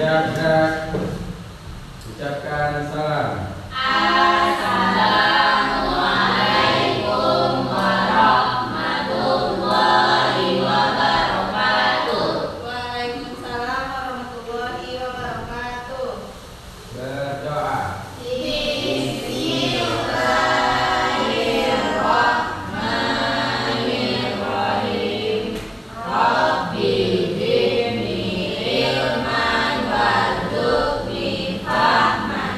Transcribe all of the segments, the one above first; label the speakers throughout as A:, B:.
A: Siap, ucapkan salam.
B: Assalamualaikum warahmatullahi wabarakatuh.
C: Waalaikumsalam warahmatullahi wabarakatuh.
A: Berdoa.
B: Bismillahirrahmanirrahim. Rabbi zidni ilman warzuqni fahman.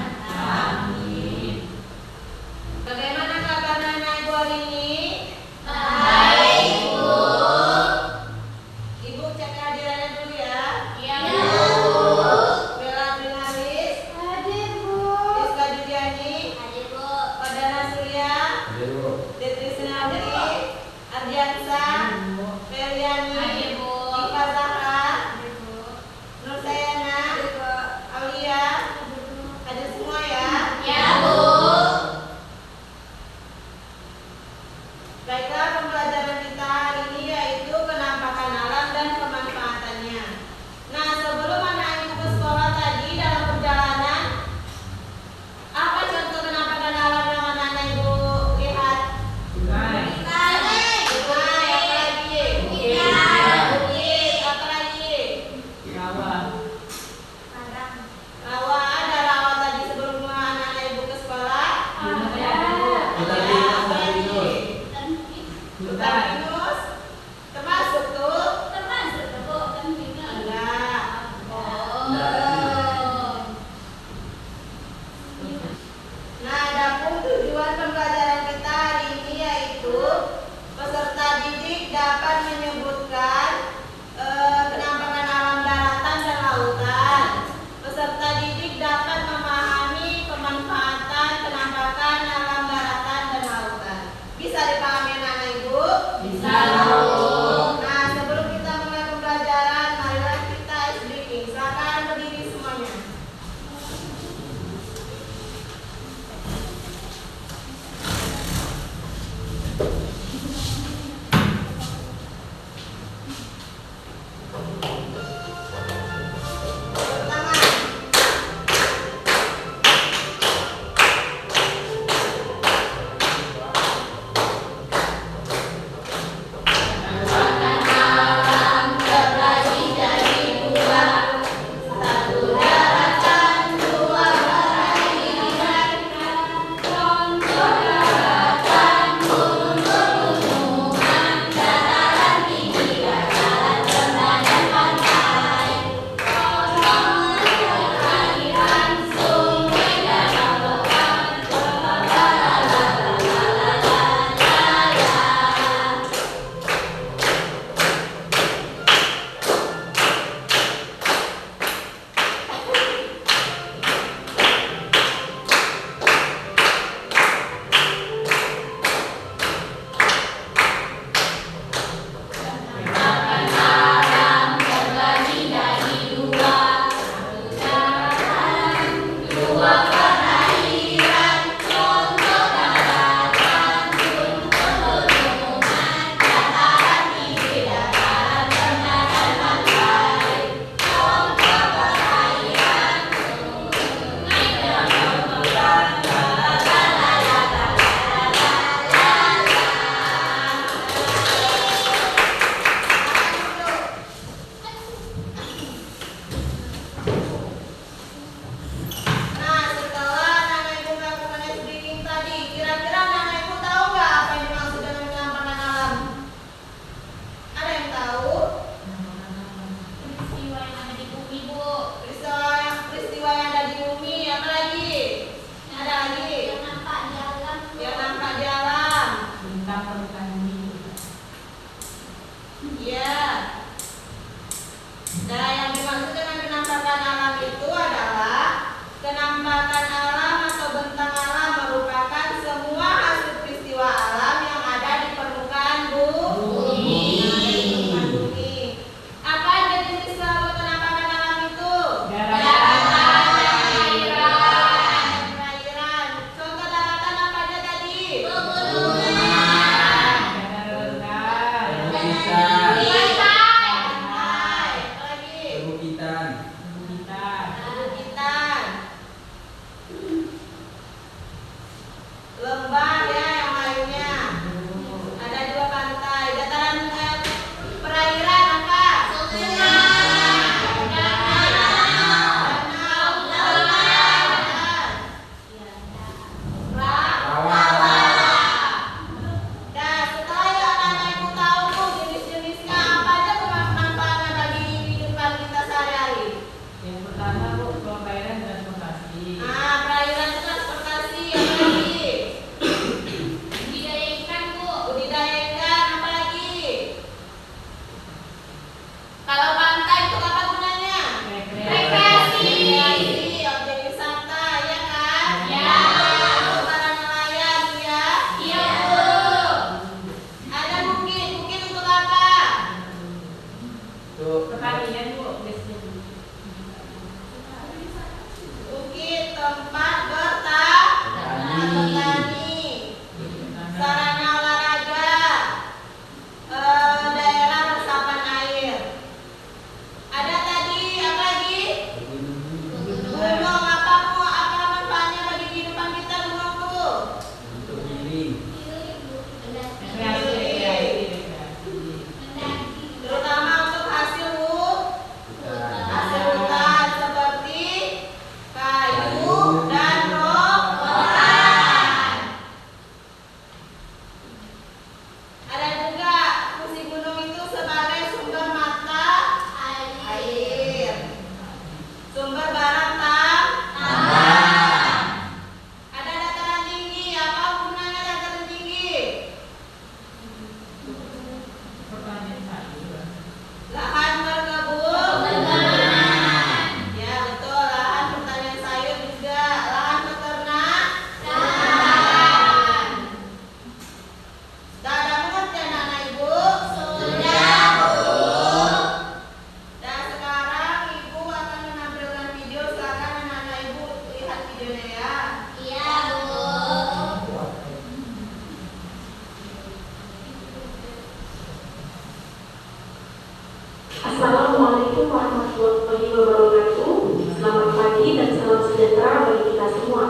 D: warahmatullahi wabarakatuh. Selamat pagi dan salam sejahtera bagi kita semua.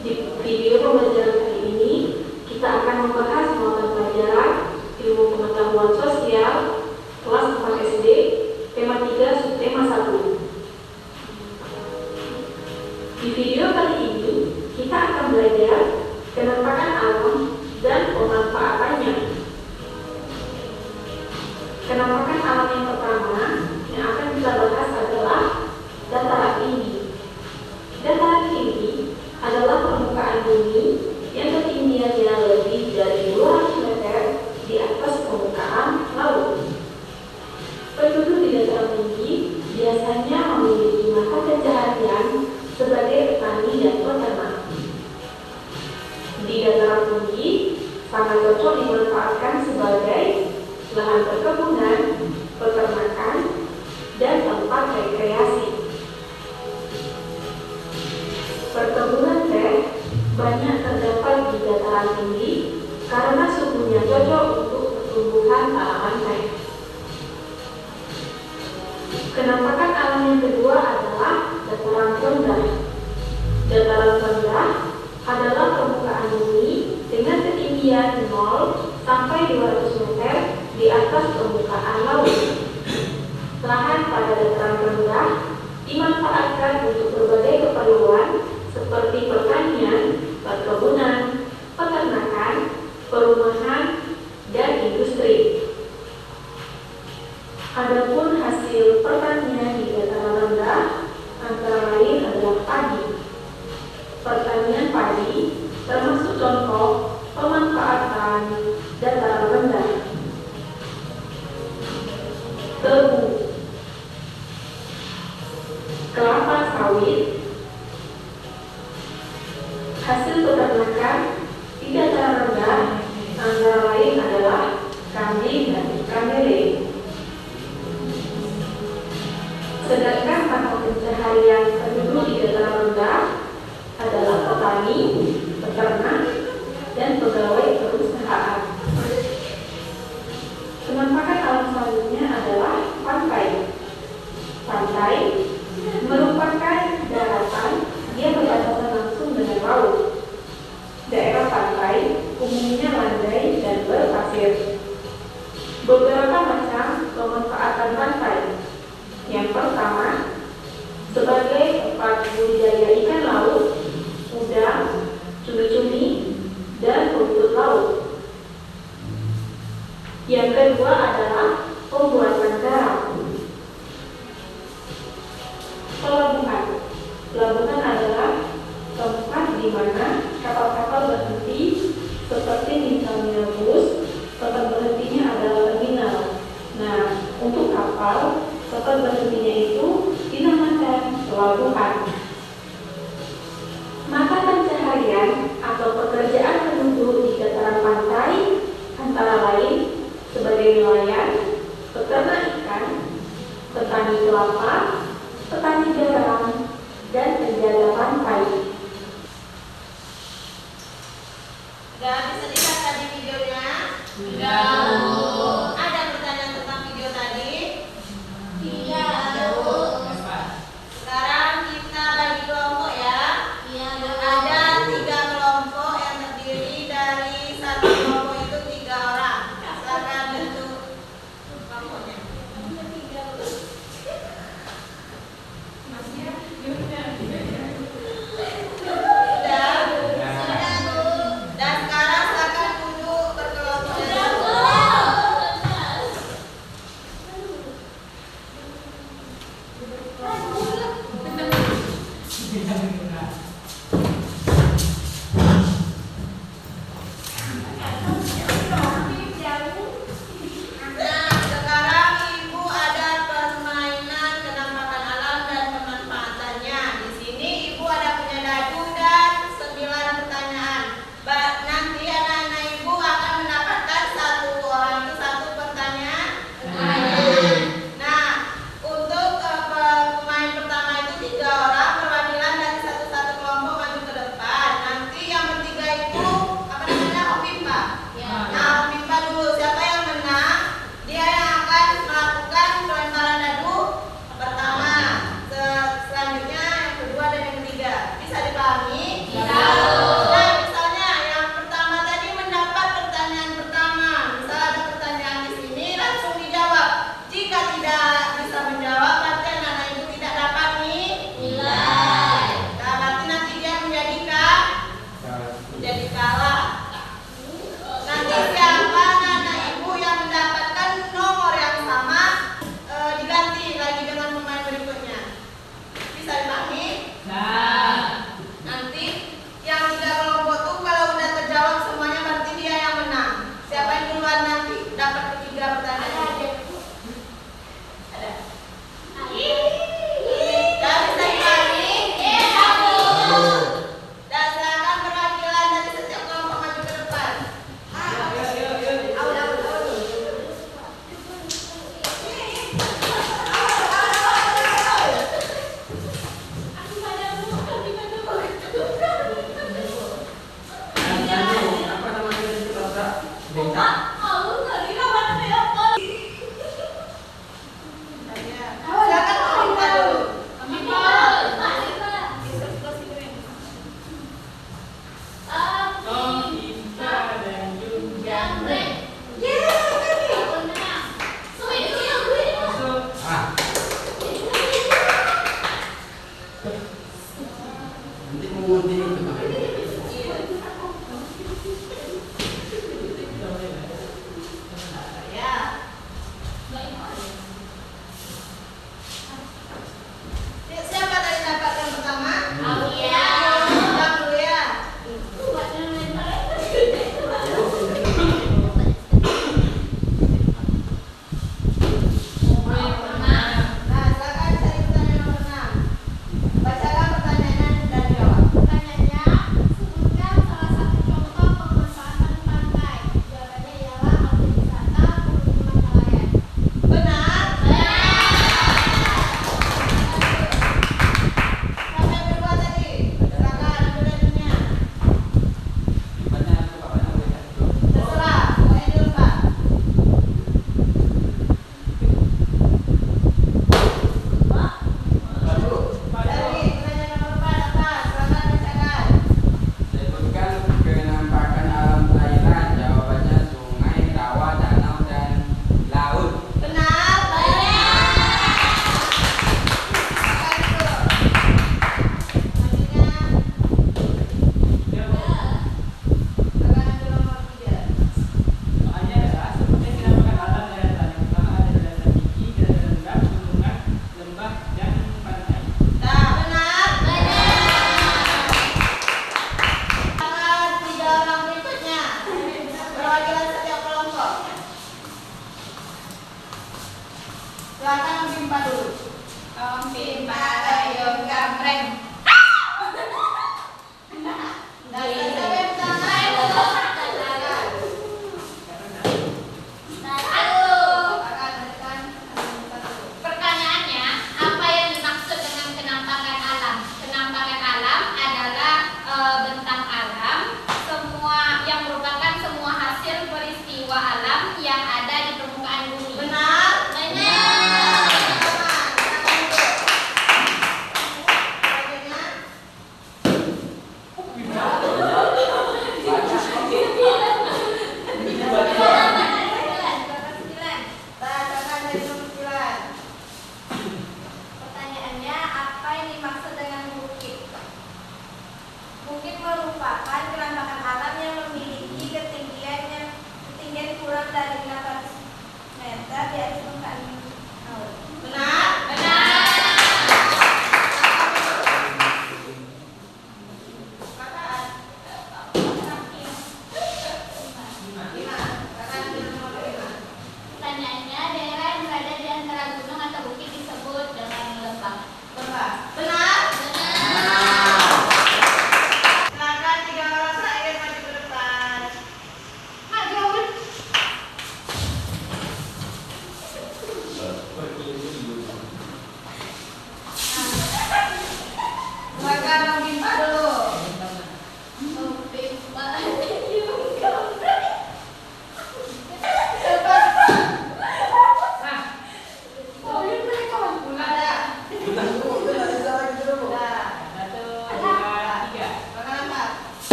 D: Di video pembelajaran kali ini, kita akan membahas mata pelajaran ilmu pengetahuan sosial kelas 4 SD, tema 3, subtema 1. Di video kali ini, kita akan belajar penampakan alam dan pemanfaatannya. Penampakan alam yang pertama yang akan kita bahas adalah dataran tinggi. Dataran tinggi adalah permukaan bumi yang ketinggiannya lebih dari 200 meter di atas permukaan laut. Penduduk di dataran tinggi biasanya memiliki mata pencaharian sebagai petani dan peternak. Di dataran tinggi sangat cocok dimanfaatkan sebagai lahan perkebunan, peternakan, dan tempat rekreasi. Perkebunan teh banyak terdapat di dataran tinggi karena suhunya cocok untuk pertumbuhan tanaman teh. Penampakan alam yang kedua adalah dataran rendah. Dataran rendah adalah permukaan bumi dengan ketinggian 0 sampai 200 meter di atas permukaan laut. Lahan pada dataran rendah dimanfaatkan untuk berbagai keperluan seperti pertanian, perkebunan, peternakan, perumahan, dan industri. Adapun hasil pertanian di dataran rendah antara lain adalah padi. Pertanian padi termasuk contoh pemanfaatan dataran rendah. Tebu, kelapa sawit, hasil peternakan di dataran rendah antara lain adalah kambing dan ikan lele. Sedangkan mata pencaharian penduduk di dataran rendah adalah petani, peternak, dan pegawai perusahaan. Penampakan alam selanjutnya adalah pantai. Pantai merupakan daratan yang berbatasan langsung dengan laut. Daerah pantai umumnya landai dan berpasir. Beberapa macam pemanfaatan pantai. Yang pertama, sebagai tempat budidaya ikan laut, udang, cumi-cumi, dan rumput laut. Yang kedua adalah pembuatan garam. Pelabuhan. Pelabuhan adalah tempat di mana kapal-kapal berhenti, seperti misalnya bus, tempat berhentinya adalah terminal. Nah, untuk kapal, tempat berhentinya itu dinamakan pelabuhan. Mata pencaharian atau pekerjaan penduduk di dataran pantai antara lain sebagai nelayan, peternak ikan, petani kelapa, petani garam, dan penjaga pantai.
C: Udah bisa dilihat tadi videonya?
B: Sudah, Bu.
C: Ada pertanyaan tentang video tadi?
B: Iya, Bu.
C: Sekarang kita bagi kelompok ya.
B: Iya,
C: Ada 3 kelompok yang terdiri dari satu kelompok itu 3 orang. Silakan bentuk kelompoknya. Dan sekarang silakan duduk berkelompok. Nah, sekarang Ibu ada permainan penampakan alam dan pemanfaatannya. Di sini Ibu ada punya dadu dan 9 pertanyaan. Nanti anak-anak Ibu akan mendapatkan 1 orang itu 1 pertanyaan. Nah, untuk pemain pertama itu 3 orang perwakilan dari satu-satu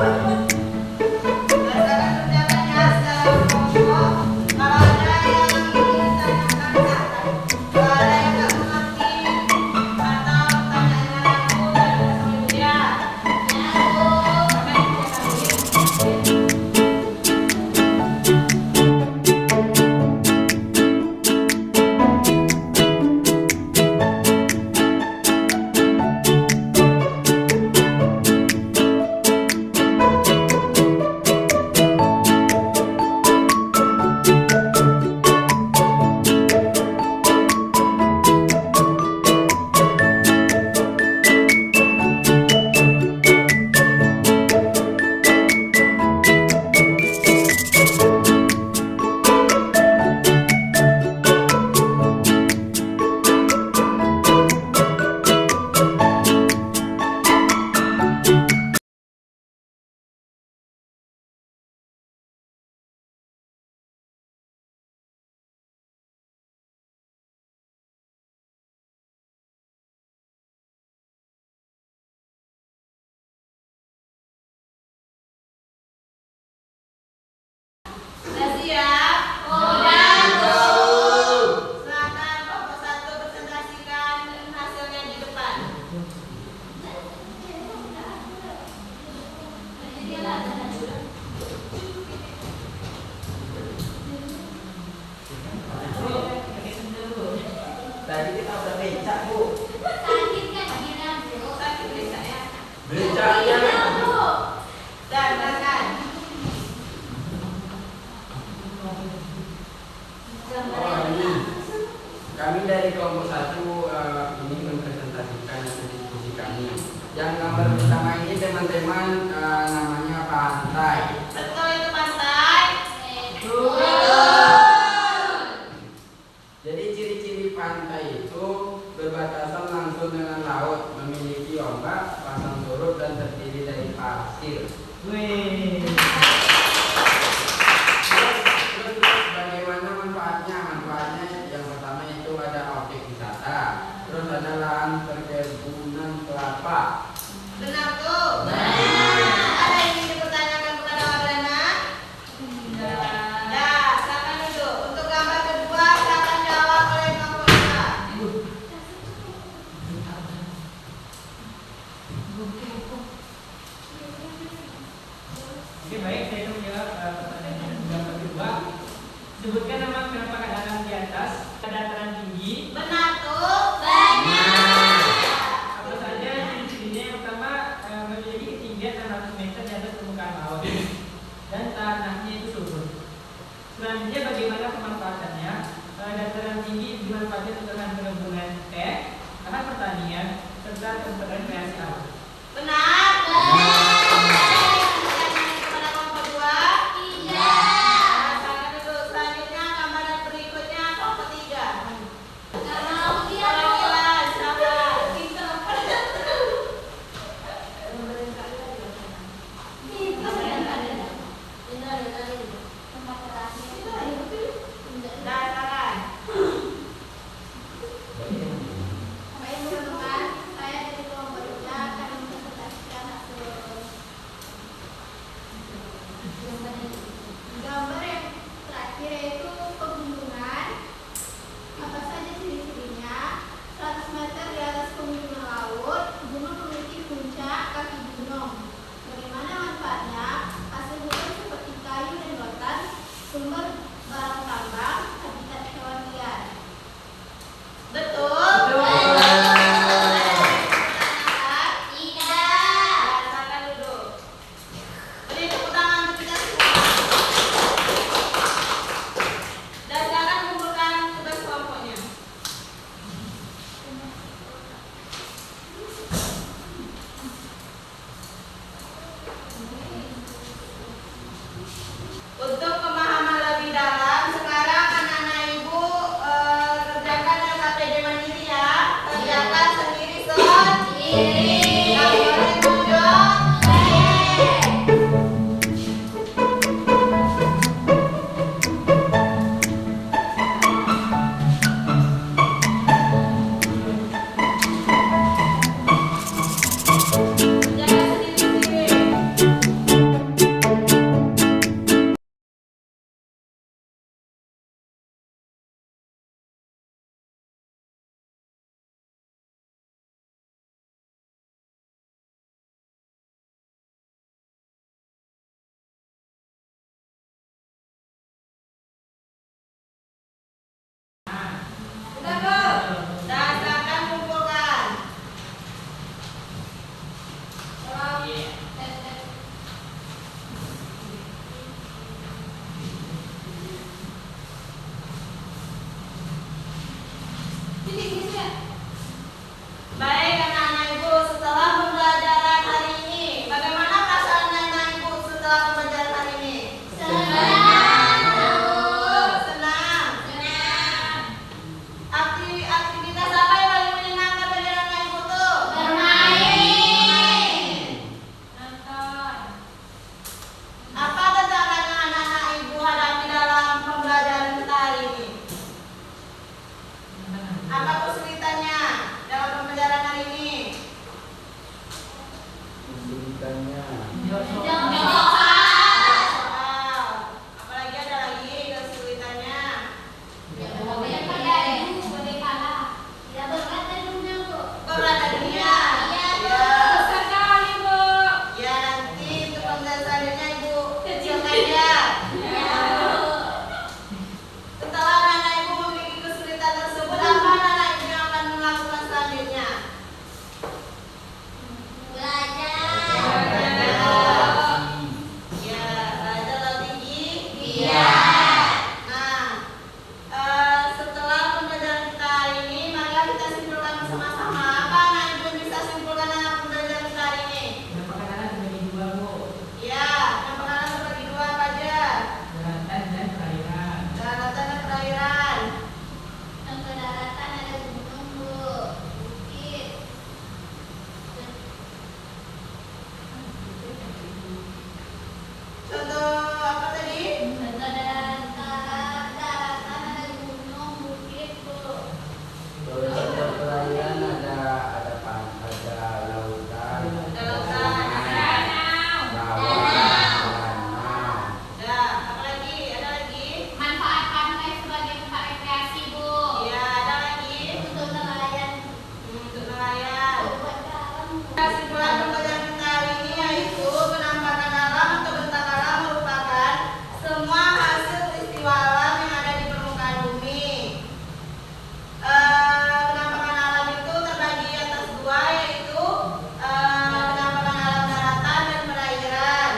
C: Berdasarkan undangannya secara pokok, kalau ada yang ingin ditanyakan silakan. Kalau ada yang tak mengerti atau pertanyaannya ragu dan sama Ibu ya. Sampai jumpa lagi. Sudah siap? Silakan kelompok 1 presentasikan hasilnya di depan.
E: Tadi kita udah becak, Bu.
B: Sakit kan bilang, Bu.
C: Sakit bisa ya?
E: Becaknya.
C: Dan silakan.
A: Oh, ini kami dari kelompok 1 ini mempresentasikan hasil diskusi kami. Yang gambar pertama ini teman-teman namanya pantai.
C: Betul itu pantai?
A: Jadi ciri-ciri pantai itu berbatasan langsung dengan laut, memiliki ombak, pasang surut dan terdiri dari pasir.
E: Wih.
A: Terus bagaimana manfaatnya? Manfaatnya yang pertama itu ada objek wisata, terus ada lahan perkebunan kelapa.
C: Benar tuh. Ada yang ingin dipertanyakan kepada Wardana? Nah, silakan duduk. Untuk gambar kedua, silakan jawab oleh kelompok 2.
F: Oke, baik, saya akan menjawab pertanyaan gambar kedua. Sebutkan nama beberapa keadaan di atas. Dataran tinggi.
C: Benar tuh.
F: Apa saja ciri-cirinya? Yang pertama, memiliki ketinggian 600 meter di atas permukaan laut dan tanahnya itu subur. Selanjutnya, bagaimana pemanfaatannya? Dataran tinggi dimanfaatkan untuk lahan perkebunan teh, lahan pertanian, serta tempat rekreasi alam.
C: Benar. Pertanyaan kepada kelompok 2. Nah, silakan duduk. Selanjutnya gambaran berikutnya kelompok 3. Perwakilan, silakan. Nah, silakan.
B: Saya dari kelompok 3 akan mempresentasikan hasil gambar yang terakhir, yaitu pegunungan. Apa saja ciri-cirinya? 100 meter di atas permukaan laut, gunung memiliki puncak kaki gunung. Bagaimana manfaatnya? Hasil gunung seperti kayu dan rotan, sumber barang tambang, habitat hewan liar.
C: Betul. Silakan duduk. Beri tepuk tangan untuk kita semua. Dan silakan kumpulkan tugas kelompoknya. Untuk pemahaman lebih dalam, sekarang anak-anak ibu kerjakan LKPD mandiri ya. Kerjakan sendiri sendiri. Nah, boleh duduk. Kerjakan sendiri-sendiri. Soal. Apalagi ada lagi kesulitannya. Berat dunia. Ya nanti untuk pembahasannya Ibu kecilkan ya. Setelah anak Ibu memiliki kesulitan tersebut, apa anak Ibu yang akan melakukan selanjutnya? Ya, belajar lebih tinggi. Nah, setelah pembelajaran kita hari ini, marilah kita simpulkan bersama-sama. Apa anak Ibu bisa simpulkan dalam pembelajaran kita hari ini?
F: Penampakan alam terbagi dua, Bu.
C: Ya, penampakan terbagi dua apa aja?
F: Daratan dan perairan.
C: Daratan dan perairan. Contoh apa tadi?
A: Kalau contoh perairan ada pantai, ada lautan,
C: Ada lautan,
A: danau.
C: Ya, apa lagi? Ada lagi?
B: Manfaat pantai sebagai tempat rekreasi, Bu.
C: Ya, ada lagi?
B: Untuk nelayan.
C: Untuk nelayan.
B: Buat garam.
C: Kesimpulan pembelajaran kita hari ini yaitu penampakan alam atau bentang alam merupakan semua hasil peristiwa alam yang ada di permukaan bumi. Penampakan alam itu terbagi atas dua, yaitu penampakan alam daratan dan perairan.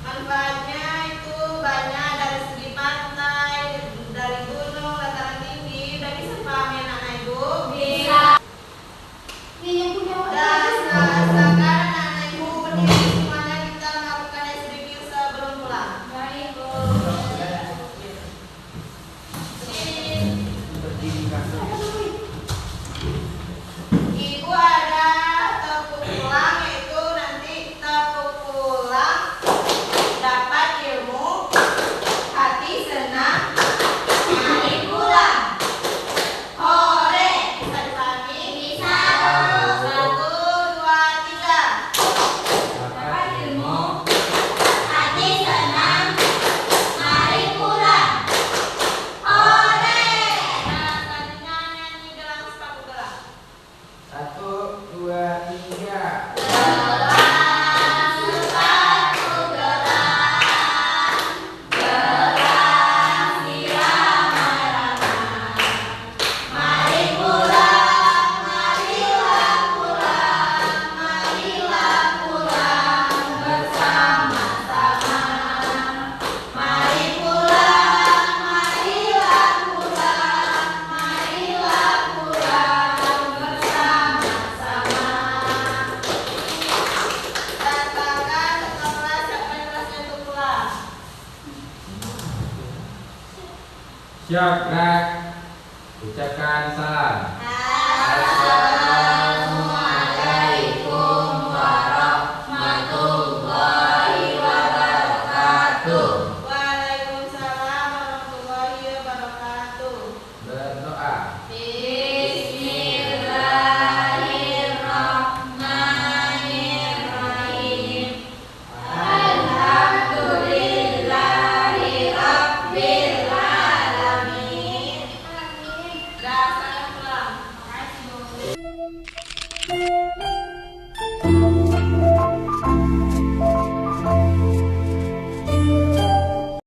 C: Manfaatnya itu banyak dari segi pantai, dari gunung, dataran tinggi. Udah bisa paham ya anak Ibu?
B: Bisa. Ini yang punya
C: Dan sekarang anak Ibu berdiri semuanya, kita melakukan SDQ sebelum pulang.
B: Baik, Bu.
C: Ibu ada tepuk pulang, yaitu nanti tepuk pulang dapat ilmu, hati senang, mari pulang. Hore, bisa dipahami? Bisa. 1, 2, 3.
A: Dapat ilmu,
B: Hati senang, mari pulang. Hore!
C: Nah, selanjutnya nyanyi gelang sepatu gelang.
A: 1, 2, 3.
C: Katakan setelah siapa yang kelasnya untuk pulang.
A: Siap, Kak. Ucapkan salam.
B: Assalamualaikum warahmatullahi wabarakatuh.
C: Waalaikumsalam warahmatullahi wabarakatuh.
A: Berdoa.
B: Bismillahirrahmanirrahim. Alhamdulillahi rabbil alamin.
C: Dah, sekarang pulang.
B: Makasih, Bu.